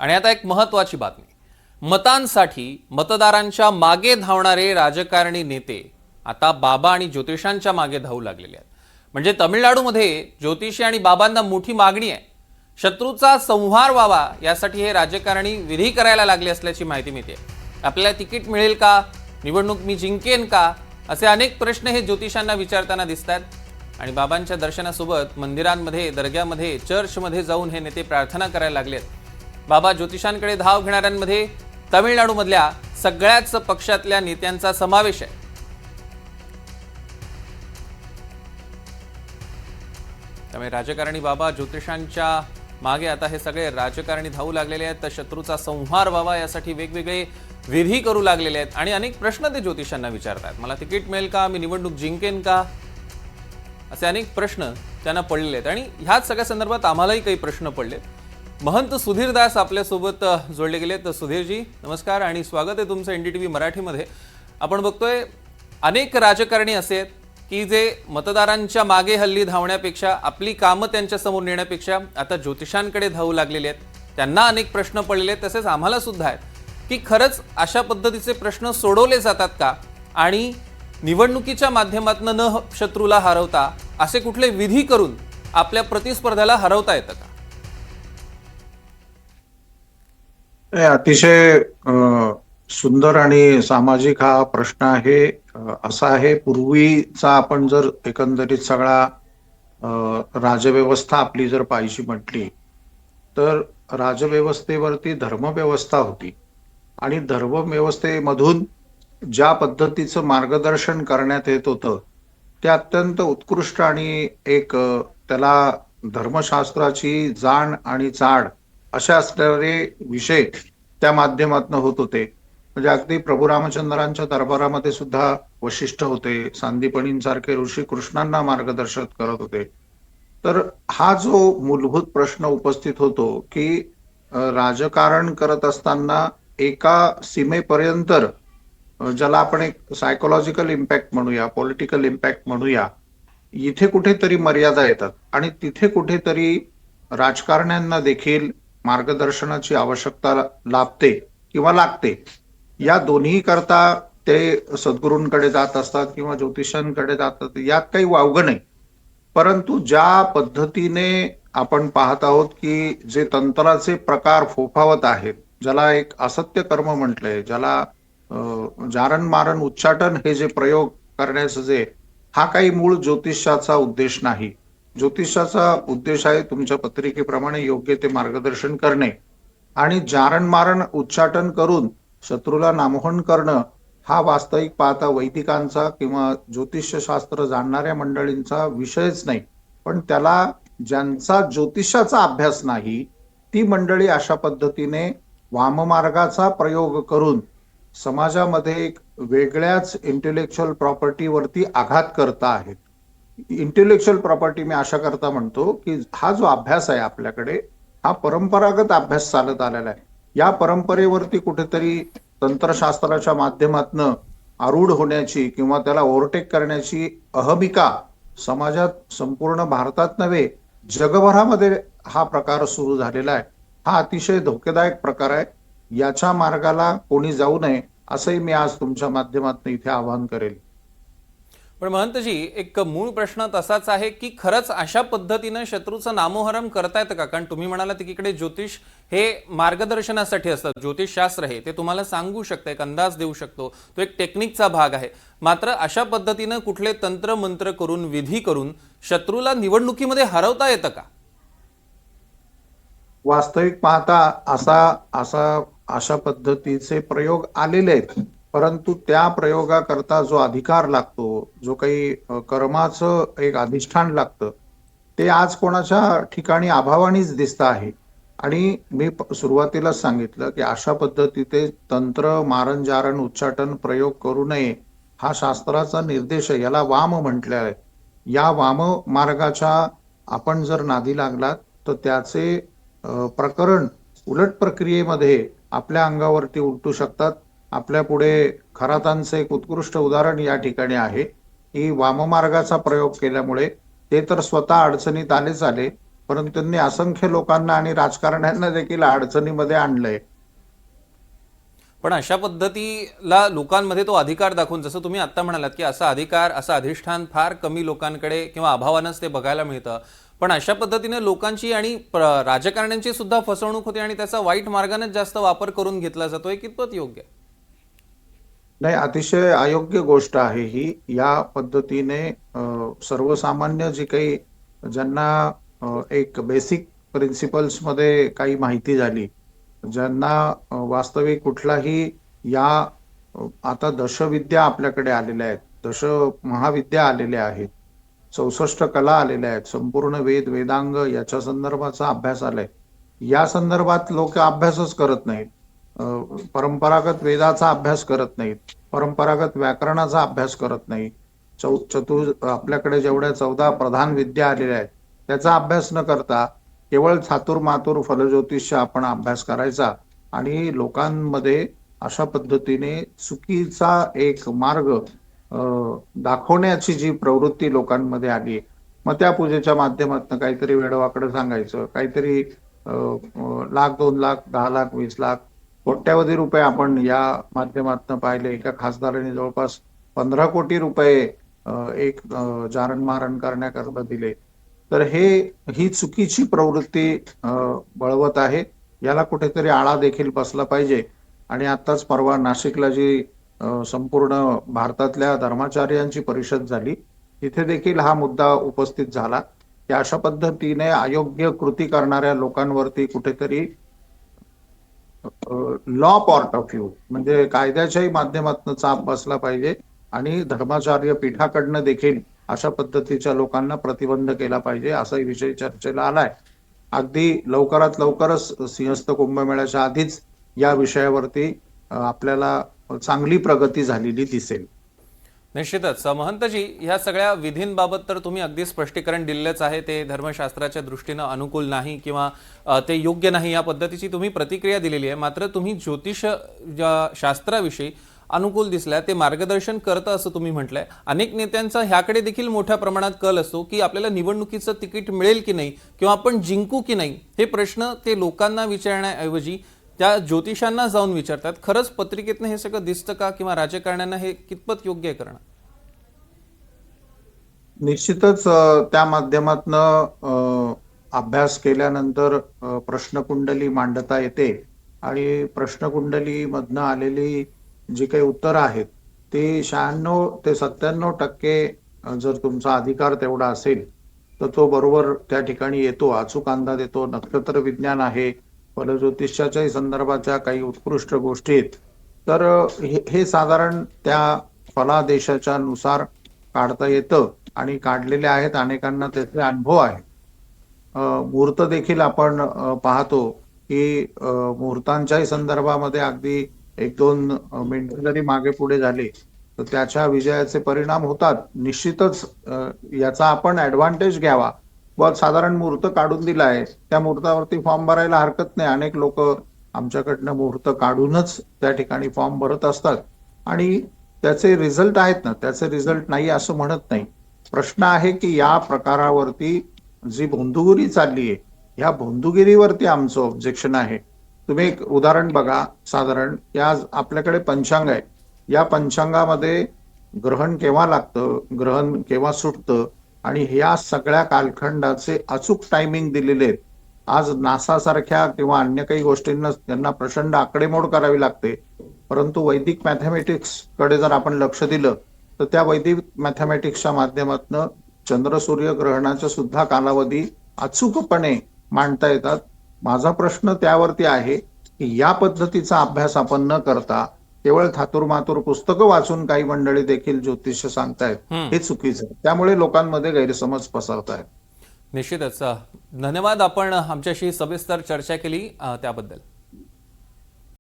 आणि आता एक महत्त्वाची बातमी. मतांसाठी मतदारांच्या मागे धावणारे राजकारणी नेते आता बाबा आणि ज्योतिषांच्या मागे धावू लागलेले आहेत. म्हणजे तामिळनाडूमध्ये ज्योतिषी आणि बाबांना मोठी मागणी आहे. शत्रूचा संहार व्हावा यासाठी हे राजकारणी विधी करायला लागले असल्याची माहिती मिळते. आपल्याला तिकीट मिळेल का, निवडणूक मी जिंकेन का, असे अनेक प्रश्न हे ज्योतिषांना विचारताना दिसतात. आणि बाबांच्या दर्शनासोबत मंदिरांमध्ये, दर्ग्यामध्ये, चर्चमध्ये जाऊन हे नेते प्रार्थना करायला लागलेत. बाबा ज्योतिषांकडे धाव घेणाऱ्यांमध्ये तामिळनाडूमधल्या सगळ्याच पक्षातल्या नेत्यांचा समावेश आहे. त्यामुळे राजकारणी बाबा ज्योतिषांच्या मागे आता हे सगळे राजकारणी धावू लागलेले आहेत. तर शत्रूचा संहार व्हावा यासाठी वेगवेगळे विधी करू लागलेले आहेत आणि अनेक प्रश्न ते ज्योतिषांना विचारतात. मला तिकीट मिळेल का, मी निवडणूक जिंकेन का, असे अनेक प्रश्न त्यांना पडलेले आहेत. आणि ह्याच सगळ्या संदर्भात आम्हालाही काही प्रश्न पडलेत. महंत सुधीर दास आपल्यासोबत जोडले गेले. तर सुधीरजी नमस्कार आणि स्वागत आहे तुमचं NDTV मराठीमध्ये. आपण बघतोय अनेक राजकारणी असे आहेत की जे मतदारांच्या मागे हल्ली धावण्यापेक्षा, आपली कामं त्यांच्या समोर नेण्यापेक्षा आता ज्योतिषांकडे धावू लागलेले आहेत. त्यांना अनेक प्रश्न पडलेले आहेत. तसेच आम्हाला सुद्धा आहेत की खरंच अशा पद्धतीचे प्रश्न सोडवले जातात का, आणि निवडणुकीच्या माध्यमातून न शत्रूला हरवता असे कुठले विधी करून आपल्या प्रतिस्पर्ध्याला हरवता येतं का? अतिशय सुंदर आणि सामाजिक हा प्रश्न आहे. असा आहे, पूर्वीचा आपण जर एकंदरीत सगळा राजव्यवस्था आपली जर पाहिजे म्हटली तर राजव्यवस्थेवरती धर्मव्यवस्था होती आणि धर्मव्यवस्थेमधून ज्या पद्धतीचं मार्गदर्शन करण्यात येत होतं ते अत्यंत उत्कृष्ट आणि एक त्याला धर्मशास्त्राची जाण आणि चाड अशा असणारे विषय त्या माध्यमातून होत होते. म्हणजे अगदी प्रभू रामचंद्रांच्या दरबारामध्ये सुद्धा वशिष्ठ होते, सांदीपनींसारखे ऋषी कृष्णांना मार्गदर्शन करत होते. तर हा जो मूलभूत प्रश्न उपस्थित होतो की राजकारण करत असताना एका सीमेपर्यंत, ज्याला आपण एक सायकोलॉजिकल इम्पॅक्ट म्हणूया, पॉलिटिकल इम्पॅक्ट म्हणूया, इथे कुठेतरी मर्यादा येतात आणि तिथे कुठेतरी राजकारण्यांना देखील मार्गदर्शनाची आवश्यकता लाभते किंवा लागते. या दोन्ही करता ते सद्गुरूंकडे जात असतात किंवा ज्योतिषांकडे जातात, यात काही वावगं नाही. परंतु ज्या पद्धतीने आपण पाहत आहोत की जे तंत्राचे प्रकार फोफावत आहेत, ज्याला एक असत्य कर्म म्हटलंय, ज्याला जारण मारण उच्चाटन हे जे प्रयोग करण्याचं जे, हा काही मूळ ज्योतिषाचा उद्देश नाही. ज्योतिषाचा उद्देश आहे तुमच्या पत्रिकेप्रमाणे योग्य ते मार्गदर्शन करणे आणि जारण मारण उच्चाटन करून शत्रूला नामोहन करणं हा वास्तविक पाहता वैदिकांचा किंवा ज्योतिषशास्त्र जाणणाऱ्या मंडळींचा विषयच नाही. पण त्याला ज्यांचा ज्योतिषाचा अभ्यास नाही ती मंडळी अशा पद्धतीने वाममार्गाचा प्रयोग करून समाजामध्ये एक वेगळ्याच इंटेलेक्च्युअल प्रॉपर्टीवरती आघात करता आहेत. इंटेलेक्च्युअल प्रॉपर्टी मी अशा करता म्हणतो की हा जो अभ्यास आहे आपल्याकडे, हा परंपरागत अभ्यास चालत आलेला आहे. या परंपरेवरती कुठेतरी तंत्रशास्त्राच्या माध्यमातून आरूढ होण्याची किंवा त्याला ओव्हरटेक करण्याची अहमिका समाजात, संपूर्ण भारतात नव्हे जगभरामध्ये हा प्रकार सुरू झालेला आहे. हा अतिशय धोकेदायक प्रकार आहे. याच्या मार्गाला कोणी जाऊ नये असंही मी आज तुमच्या माध्यमातून इथे आवाहन करेल. पण महंतजी, एक मूळ प्रश्न तसाच आहे की खरंच अशा पद्धतीनं शत्रूचं नामोहरम करता येतं का? कारण तुम्ही म्हणालात की इकडे ज्योतिष हे मार्गदर्शनासाठी असतं, ज्योतिषशास्त्र हे ते तुम्हाला सांगू शकतं, एक अंदाज देऊ शकतो, तो एक टेक्निकचा भाग आहे. मात्र अशा पद्धतीनं कुठले तंत्र मंत्र करून, विधी करून शत्रूला निवडणुकीमध्ये हरवता येतं का? वास्तविक पाहता अशा पद्धतीचे प्रयोग आलेले आहेत. परंतु त्या प्रयोगाकरता जो अधिकार लागतो, जो काही कर्माचं एक अधिष्ठान लागतं, ते आज कोणाच्या ठिकाणी अभावानेच दिसतं आहे. आणि मी सुरुवातीलाच सांगितलं की अशा पद्धतीचे तंत्र, मारण, जारण, उच्चाटन प्रयोग करू नये हा शास्त्राचा निर्देश आहे. याला वाम म्हटलं आहे. या वाम मार्गाच्या आपण जर नादी लागलात तर त्याचे प्रकरण उलट प्रक्रियेमध्ये आपल्या अंगावरती उलटू शकतात. आपल्या पुढे खरातांचं एक उत्कृष्ट उदाहरण या ठिकाणी आहे की वाममार्गाचा प्रयोग केल्यामुळे ते तर स्वतः अडचणीत आले, परंतु त्यांनी असंख्य लोकांना आणि राजकारण्यांना देखील अडचणीमध्ये आणलंय. पण अशा पद्धतीला लोकांमध्ये तो अधिकार दाखवून, जसं तुम्ही आता म्हणालात की असा अधिकार, असं अधिष्ठान फार कमी लोकांकडे किंवा अभावानंच ते बघायला मिळतं, पण अशा पद्धतीने लोकांची आणि राजकारण्यांची सुद्धा फसवणूक होते आणि त्याचा वाईट मार्गानेच जास्त वापर करून घेतला जातोय, कितपत योग्य आहे? नाही, अतिशय अयोग्य गोष्ट आहे ही. या पद्धतीने सर्वसामान्य जे काही ज्यांना एक बेसिक प्रिन्सिपल्स मध्ये काही माहिती झाली, ज्यांना वास्तविक कुठलाही या आता दशविद्या आपल्याकडे आलेल्या आहेत, दश महाविद्या आलेल्या आहेत, 64 कला आलेल्या आहेत, संपूर्ण वेदांग याच्या संदर्भाचा अभ्यास आलाय. या संदर्भात लोक अभ्यासच करत नाहीत. परंपरागत वेदाचा अभ्यास करत नाहीत, परंपरागत व्याकरणाचा अभ्यास करत नाही. आपल्याकडे जेवढ्या 14 प्रधान विद्या आलेल्या आहेत त्याचा अभ्यास न करता केवळ चातुर्मातुर फलज्योतिष आपण अभ्यास करायचा आणि लोकांमध्ये अशा पद्धतीने चुकीचा एक मार्ग दाखवण्याची जी प्रवृत्ती लोकांमध्ये आली. मग त्या पूजेच्या माध्यमातून काहीतरी वेडवाकडं सांगायचं, काहीतरी लाख 2 लाख 10 लाख 20 लाख कोट्यावधी रुपये आपण या माध्यमातून पाहिले. एका खासदाराने जवळपास 15 कोटी रुपये एक जारण मारण करण्याकरता दिले. तर ही चुकीची प्रवृत्ती बळवत आहे. याला कुठेतरी आळा देखील बसला पाहिजे. आणि आताच परवा नाशिकला जी संपूर्ण भारतातल्या धर्माचार्यांची परिषद झाली, तिथे देखील हा मुद्दा उपस्थित झाला की अशा पद्धतीने अयोग्य कृती करणाऱ्या लोकांवरती कुठेतरी लॉ पॉर्ट ऑफ व्ह्यू म्हणजे कायद्याच्याही माध्यमातून चाप बसला पाहिजे आणि धर्माचार्य पीठाकडनं देखील अशा पद्धतीच्या लोकांना प्रतिबंध केला पाहिजे, असाही विषय चर्चेला आलाय. अगदी लवकरात लवकरच सिंहस्थ कुंभमेळ्याच्या आधीच या विषयावरती आपल्याला चांगली प्रगती झालेली दिसेल. निश्चितच महंतजी, ह्या सगळ्या विधींबाबत तर तुम्ही अगदी स्पष्टीकरण दिलेच आहे. ते धर्मशास्त्राच्या दृष्टीनं अनुकूल नाही किंवा ते योग्य नाही या पद्धतीची तुम्ही प्रतिक्रिया दिलेली आहे. मात्र तुम्ही ज्योतिष शास्त्राविषयी अनुकूल दिसल्या, ते मार्गदर्शन करतं असं तुम्ही म्हटलंय. अनेक नेत्यांचा ह्याकडे देखील मोठ्या प्रमाणात कल असतो की आपल्याला निवडणुकीचं तिकीट मिळेल की नाही किंवा आपण जिंकू की नाही, हे प्रश्न ते लोकांना विचारण्याऐवजी त्या ज्योतिषांना जाऊन विचारतात. खरंच पत्रिकेतनं हे सगळं दिसतं का किंवा राजकारण्यांना हे कितपत योग्य आहे करणं? निश्चितच त्या माध्यमातनं अभ्यास केल्यानंतर प्रश्नकुंडली मांडता येते आणि प्रश्नकुंडली मधनं आलेली जी काही उत्तरं आहेत ती 96 ते 97% जर तुमचा अधिकार तेवढा असेल तर तो बरोबर त्या ठिकाणी येतो, अचूक अंदाज येतो. नक्षत्र विज्ञान आहे, फलज्योतिषाच्याही संदर्भाच्या काही उत्कृष्ट गोष्टी आहेत. तर हे साधारण त्या फलादेशाच्या नुसार काढता येतं आणि काढलेले आहेत. अनेकांना त्याचे अनुभव आहेत. मुहूर्त देखील आपण पाहतो की मुहूर्तांच्याही संदर्भामध्ये अगदी 1-2 मिनिटं जरी मागे पुढे झाले तर त्याच्या विजयाचे परिणाम होतात. निश्चितच याचा आपण ऍडव्हान्टेज घ्यावा व साधारण मुहूर्त काढून दिला आहे, त्या मुहूर्तावरती फॉर्म भरायला हरकत नाही. अनेक लोक आमच्याकडनं मुहूर्त काढूनच त्या ठिकाणी फॉर्म भरत असतात आणि त्याचे रिझल्ट आहेत ना, त्याचे रिझल्ट नाही असं म्हणत नाही. प्रश्न आहे की या प्रकारावरती जी भोंदूगिरी चालली आहे, ह्या भोंदूगिरीवरती आमचं ऑब्जेक्शन आहे. तुम्ही एक उदाहरण बघा. साधारण या आपल्याकडे पंचांग आहे, या पंचांगामध्ये ग्रहण केव्हा लागतं, ग्रहण केव्हा सुटतं आणि ह्या सगळ्या कालखंडाचे अचूक टायमिंग दिलेले आहेत. आज नासा सारख्या किंवा अन्य काही गोष्टींना त्यांना प्रचंड आकडेमोड करावी लागते, परंतु वैदिक मॅथमॅटिक्स कडे जर आपण लक्ष दिलं तर त्या वैदिक मॅथमॅटिक्सच्या माध्यमातून चंद्र सूर्य ग्रहणाचा सुद्धा कालावधी अचूकपणे मांडता येतात. माझा प्रश्न त्यावरती आहे की या पद्धतीचा अभ्यास आपण न करता केवळ थातुरमातुर पुस्तकं वाचून काही मंडळी देखील ज्योतिष सांगतायत, हे चुकीचं आहे. त्यामुळे लोकांमध्ये गैरसमज पसरतायत. निश्चितच धन्यवाद. आपण आमच्याशी सविस्तर चर्चा केली त्याबद्दल.